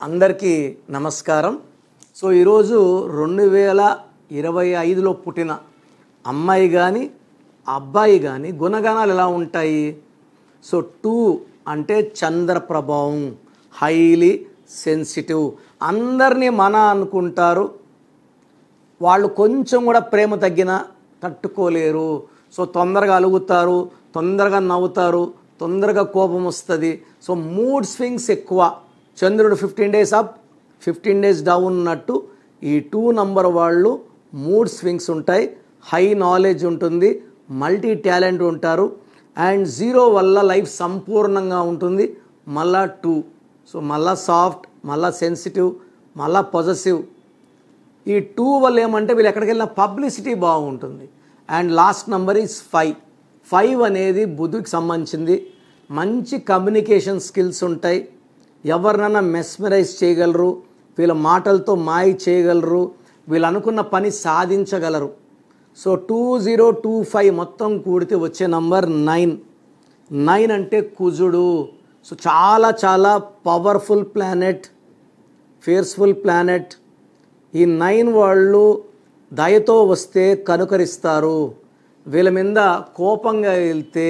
అందరికీ నమస్కారం. సో ఈరోజు 2025లో పుట్టిన అమ్మాయి కానీ అబ్బాయి కానీ గుణగణాలు ఎలా ఉంటాయి? సో 2 అంటే చంద్ర ప్రభావం, హైలీ సెన్సిటివ్, అందరినీ మన అనుకుంటారు. వాళ్ళు కొంచెం కూడా ప్రేమ తగ్గినా తట్టుకోలేరు. సో తొందరగా అలుగుతారు, తొందరగా నవ్వుతారు, తొందరగా కోపం వస్తుంది. సో మూడ్ స్వింగ్స్ ఎక్కువ. చంద్రుడు 15 డేస్ అప్ 15 డేస్ డౌన్ ఉన్నట్టు ఈ 2 నంబర్ వాళ్ళు మూడ్ స్వింగ్స్ ఉంటాయి. హై నాలెడ్జ్ ఉంటుంది, మల్టీ టాలెంట్ ఉంటారు. అండ్ 0 వల్ల లైఫ్ సంపూర్ణంగా ఉంటుంది. మళ్ళా 2, సో మళ్ళా సాఫ్ట్, మళ్ళా సెన్సిటివ్, మళ్ళా పొజెసివ్. ఈ 2 వల్ల ఏమంటే వీళ్ళు ఎక్కడికి వెళ్ళినా పబ్లిసిటీ బాగుంటుంది. And last number is 5. 5 అనేది బుద్ధికి సంబంధించింది. మంచి కమ్యూనికేషన్ స్కిల్స్ ఉంటాయి. ఎవరినైనా మెస్మరైజ్ చేయగలరు, వీళ్ళ మాటలతో మాయ చేయగలరు, వీళ్ళు అనుకున్న పని సాధించగలరు. సో 2025 మొత్తం కూడితే వచ్చే నంబర్ 9. 9 అంటే కుజుడు. సో చాలా చాలా పవర్ఫుల్ ప్లానెట్, ఫియర్స్ఫుల్ ప్లానెట్. ఈ 9 వాళ్ళు దయతో వస్తే కనుకరిస్తారు. వీళ్ళ మీద కోపంగా వెళ్తే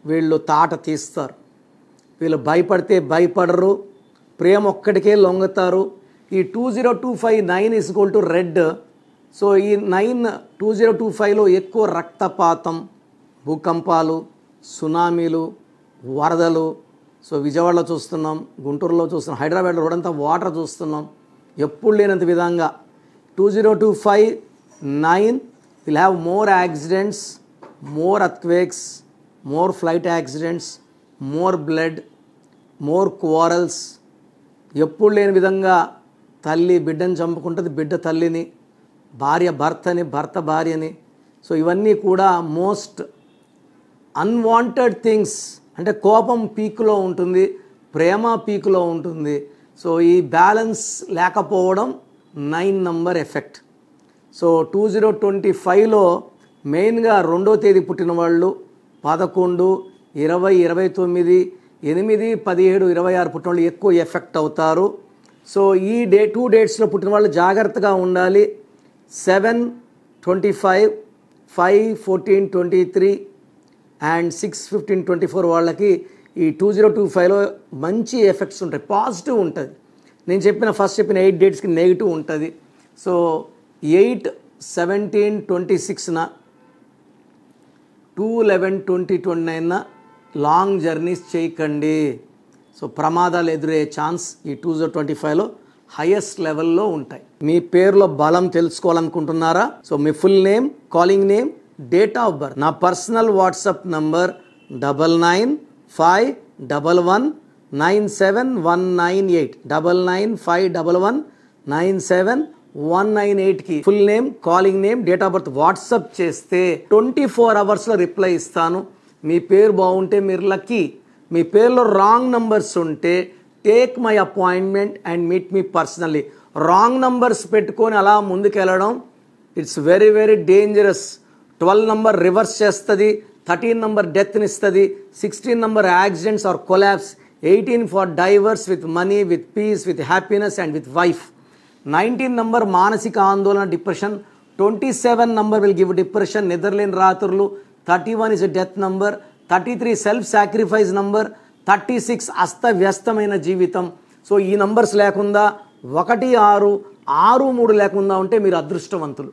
వీళ్ళు తాట తీస్తారు. వీళ్ళు భయపడితే భయపడరు, ప్రేమ ఒక్కడికే లొంగుతారు. ఈ 2025 9 is equal to red. So ఈ 9 2025లో ఎక్కువ రక్తపాతం, భూకంపాలు, సునామీలు, వరదలు. సో విజయవాడలో చూస్తున్నాం, గుంటూరులో చూస్తున్నాం, హైదరాబాద్లో రోడంతా వాటర్ చూస్తున్నాం. ఎప్పుడు లేనంత విధంగా 2025 9 will have more accidents, more earthquakes, more flight accidents, more blood, more quarrels. ఎప్పుడు లేని విధంగా తల్లి బిడ్డని చంపుకుంటుంది, బిడ్డ తల్లిని, భార్య భర్తని, భర్త భార్యని. సో ఇవన్నీ కూడా మోస్ట్ అన్వాంటెడ్ థింగ్స్. అంటే కోపం పీక్లో ఉంటుంది, ప్రేమ పీక్లో ఉంటుంది. సో ఈ బ్యాలెన్స్ లేకపోవడం 9 నంబర్ ఎఫెక్ట్. సో 2025లో మెయిన్గా 2వ తేదీ పుట్టిన వాళ్ళు 11, 20, 29, 8, 17, 26 పుట్టిన వాళ్ళు ఎక్కువ ఎఫెక్ట్ అవుతారు. సో ఈ 2 డేట్స్లో పుట్టిన వాళ్ళు జాగ్రత్తగా ఉండాలి. 7, 25, 5, 14, 23 అండ్ 6, 15, 24 వాళ్ళకి ఈ 2025లో మంచి ఎఫెక్ట్స్ ఉంటాయి, పాజిటివ్ ఉంటుంది. నేను ఫస్ట్ చెప్పిన 8 డేట్స్కి నెగిటివ్ ఉంటుంది. సో 8, 17, 26న 2, 11, 20, 29న లాంగ్ జర్నీస్ చేయకండి. సో ప్రమాదాలు ఎదురయ్యే ఛాన్స్ ఈ 2025లో హైయెస్ట్ లెవెల్లో ఉంటాయి. మీ పేరులో బలం తెలుసుకోవాలనుకుంటున్నారా? సో మీ full name, calling name, date of birth. నా పర్సనల్ వాట్సాప్ నంబర్ 9951197198 9951197198కి full name, calling name, date of birth WhatsApp చేస్తే 24 అవర్స్లో రిప్లై ఇస్తాను. మీ పేరు బాగుంటే మీరు లక్కీ. మీ పేరులో రాంగ్ నంబర్స్ ఉంటే take my appointment and meet me personally. Wrong numbers పెట్టుకొని అలా ముందుకెళ్ళడం it's very very dangerous. 12 number reverse చేస్తుంది, 13 నంబర్ డెత్ని ఇస్తుంది, 16 number accidents or collapse, 18 for divorce with money, with peace, with happiness and with wife. 19 number మానసిక ఆందోళన, depression. 27 number will give depression, నిద్రలేని రాత్రులు. 31 is a death number. 33 self sacrifice number. 36 అస్తవ్యస్తమైన జీవితం. So ఈ numbers లేకుండా 1, 6, 6, 3 లేకుండా ఉంటే మీరు అదృష్టవంతులు.